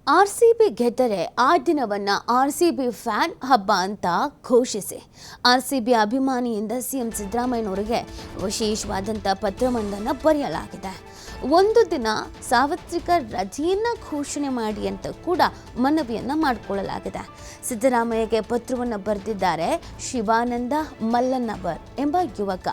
RCB ಗೆದ್ದರೆ ಆ ದಿನವನ್ನು ಆರ್‌ಸಿಬಿ ಫ್ಯಾನ್ ಹಬ್ಬ ಅಂತ ಘೋಷಿಸಿ ಆರ್‌ಸಿಬಿ ಅಭಿಮಾನಿಯಿಂದ ಸಿಎಂ ಸಿದ್ದರಾಮಯ್ಯನವರಿಗೆ ವಿಶೇಷವಾದಂಥ ಪತ್ರವೊಂದನ್ನು ಬರೆಯಲಾಗಿದೆ. ಒಂದು ದಿನ ಸಾರ್ವತ್ರಿಕ ರಜೆಯನ್ನು ಘೋಷಣೆ ಮಾಡಿ ಅಂತ ಕೂಡ ಮನವಿಯನ್ನು ಮಾಡಿಕೊಳ್ಳಲಾಗಿದೆ. ಸಿದ್ದರಾಮಯ್ಯಗೆ ಪತ್ರವನ್ನು ಬರೆದಿದ್ದಾರೆ ಶಿವಾನಂದ ಮಲ್ಲನ್ನವರ್ ಎಂಬ ಯುವಕ.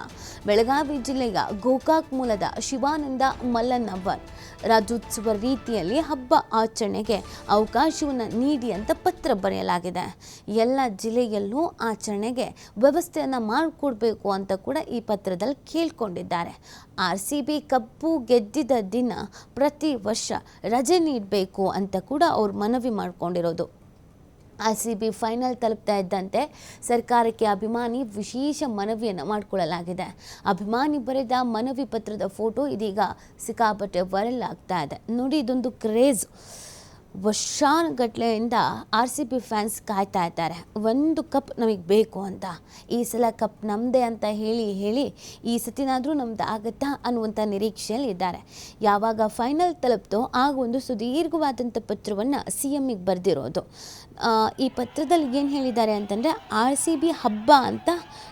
ಬೆಳಗಾವಿ ಜಿಲ್ಲೆಯ ಗೋಕಾಕ್ ಮೂಲದ ಶಿವಾನಂದ ಮಲ್ಲನ್ನವರ್ ರಾಜ್ಯೋತ್ಸವ ರೀತಿಯಲ್ಲಿ ಹಬ್ಬ ಆಚರಣೆಗೆ ಅವಕಾಶವನ್ನು ನೀಡಿ ಅಂತ ಪತ್ರ ಬರೆಯಲಾಗಿದೆ. ಎಲ್ಲ ಜಿಲ್ಲೆಯಲ್ಲೂ ಆಚರಣೆಗೆ ವ್ಯವಸ್ಥೆಯನ್ನು ಮಾಡಿಕೊಡ್ಬೇಕು ಅಂತ ಕೂಡ ಈ ಪತ್ರದಲ್ಲಿ ಕೇಳ್ಕೊಂಡಿದ್ದಾರೆ. ಆರ್‌ಸಿಬಿ ಕಪ್ಪು ಗೆದ್ದಿದ್ದ ದಿನ ಪ್ರತಿ ವರ್ಷ ರಜೆ ನೀಡಬೇಕು ಅಂತ ಕೂಡ ಅವ್ರು ಮನವಿ ಮಾಡಿಕೊಂಡಿರೋದು. ಆರ್‌ಸಿಬಿ ಫೈನಲ್ ತಲುಪ್ತಾ ಇದ್ದಂತೆ ಸರ್ಕಾರಕ್ಕೆ ಅಭಿಮಾನಿ ವಿಶೇಷ ಮನವಿಯನ್ನು ಮಾಡಿಕೊಳ್ಳಲಾಗಿದೆ. ಅಭಿಮಾನಿ ಬರೆದ ಮನವಿ ಪತ್ರದ ಫೋಟೋ ಇದೀಗ ಸಿಕ್ಕಾಪಟ್ಟೆ ವೈರಲ್ ಆಗ್ತಾ ಇದೆ. ನೋಡಿ, ಇದೊಂದು ಕ್ರೇಜ್. ವರ್ಷಾನುಗಟ್ಲೆಯಿಂದ ಆರ್‌ಸಿಬಿ ಫ್ಯಾನ್ಸ್ ಕಾಯ್ತಾ ಇದ್ದಾರೆ, ಒಂದು ಕಪ್ ನಮಗೆ ಬೇಕು ಅಂತ. ಈ ಸಲ ಕಪ್ ನಮ್ಮದೇ ಅಂತ ಹೇಳಿ ಈ ಸತಿನಾದರೂ ನಮ್ದು ಆಗುತ್ತಾ ಅನ್ನುವಂಥ ನಿರೀಕ್ಷೆಯಲ್ಲಿ ಇದ್ದಾರೆ. ಯಾವಾಗ ಫೈನಲ್ ತಲುಪ್ತೋ ಆಗ ಒಂದು ಸುದೀರ್ಘವಾದಂಥ ಪತ್ರವನ್ನು CMಗೆ ಬರೆದಿರೋದು. ಈ ಪತ್ರದಲ್ಲಿ ಏನು ಹೇಳಿದ್ದಾರೆ ಅಂತಂದರೆ, ಆರ್‌ಸಿಬಿ ಹಬ್ಬ ಅಂತ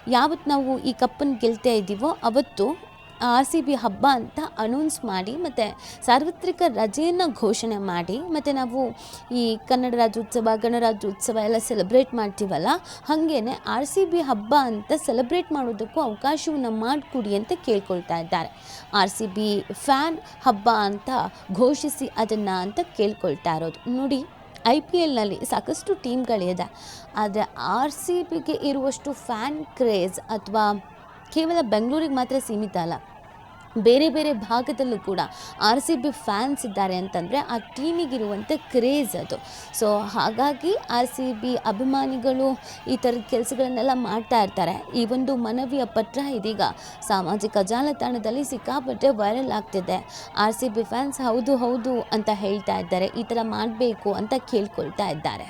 ಯಾವತ್ತು ನಾವು ಈ ಕಪ್ಪನ್ನು ಗೆಲ್ತಾ ಇದ್ದೀವೋ ಅವತ್ತು ಆರ್‌ಸಿಬಿ ಹಬ್ಬ ಅಂತ ಅನೌನ್ಸ್ ಮಾಡಿ ಮತ್ತು ಸಾರ್ವತ್ರಿಕ ರಜೆಯನ್ನು ಘೋಷಣೆ ಮಾಡಿ ಮತ್ತು ನಾವು ಈ ಕನ್ನಡ ರಾಜ್ಯೋತ್ಸವ ಗಣರಾಜ್ಯೋತ್ಸವ ಎಲ್ಲ ಸೆಲೆಬ್ರೇಟ್ ಮಾಡ್ತೀವಲ್ಲ, ಹಾಗೇನೆ ಆರ್‌ಸಿಬಿ ಹಬ್ಬ ಅಂತ ಸೆಲೆಬ್ರೇಟ್ ಮಾಡೋದಕ್ಕೂ ಅವಕಾಶವನ್ನು ಮಾಡಿಕೊಡಿ ಅಂತ ಕೇಳ್ಕೊಳ್ತಾ ಇದ್ದಾರೆ. ಆರ್‌ಸಿಬಿ ಫ್ಯಾನ್ ಹಬ್ಬ ಅಂತ ಘೋಷಿಸಿ ಅದನ್ನು ಅಂತ ಕೇಳ್ಕೊಳ್ತಾ ಇರೋದು. ನೋಡಿ, IPLನಲ್ಲಿ ಸಾಕಷ್ಟು ಟೀಮ್ಗಳಿದೆ, ಆದರೆ ಆರ್‌ಸಿಬಿಗೆ ಇರುವಷ್ಟು ಫ್ಯಾನ್ ಕ್ರೇಜ್ ಅಥವಾ ಕೇವಲ ಬೆಂಗಳೂರಿಗೆ ಮಾತ್ರ ಸೀಮಿತ ಅಲ್ಲ, ಬೇರೆ ಬೇರೆ ಭಾಗದಲ್ಲೂ ಕೂಡ ಆರ್‌ಸಿಬಿ ಫ್ಯಾನ್ಸ್ ಇದ್ದಾರೆ ಅಂತಂದರೆ ಆ ಟೀಮಿಗಿರುವಂಥ ಕ್ರೇಜ್ ಅದು. ಸೊ ಹಾಗಾಗಿ ಆರ್‌ಸಿಬಿ ಅಭಿಮಾನಿಗಳು ಈ ಥರದ ಕೆಲಸಗಳನ್ನೆಲ್ಲ ಮಾಡ್ತಾ ಇರ್ತಾರೆ. ಈ ಒಂದು ಮನವಿಯ ಪತ್ರ ಇದೀಗ ಸಾಮಾಜಿಕ ಜಾಲತಾಣದಲ್ಲಿ ಸಿಕ್ಕಾಪಟ್ಟೆ ವೈರಲ್ ಆಗ್ತಿದೆ. ಆರ್‌ಸಿಬಿ ಫ್ಯಾನ್ಸ್ ಹೌದು ಅಂತ ಹೇಳ್ತಾ ಇದ್ದಾರೆ, ಈ ಥರ ಮಾಡಬೇಕು ಅಂತ ಕೇಳ್ಕೊಳ್ತಾ ಇದ್ದಾರೆ.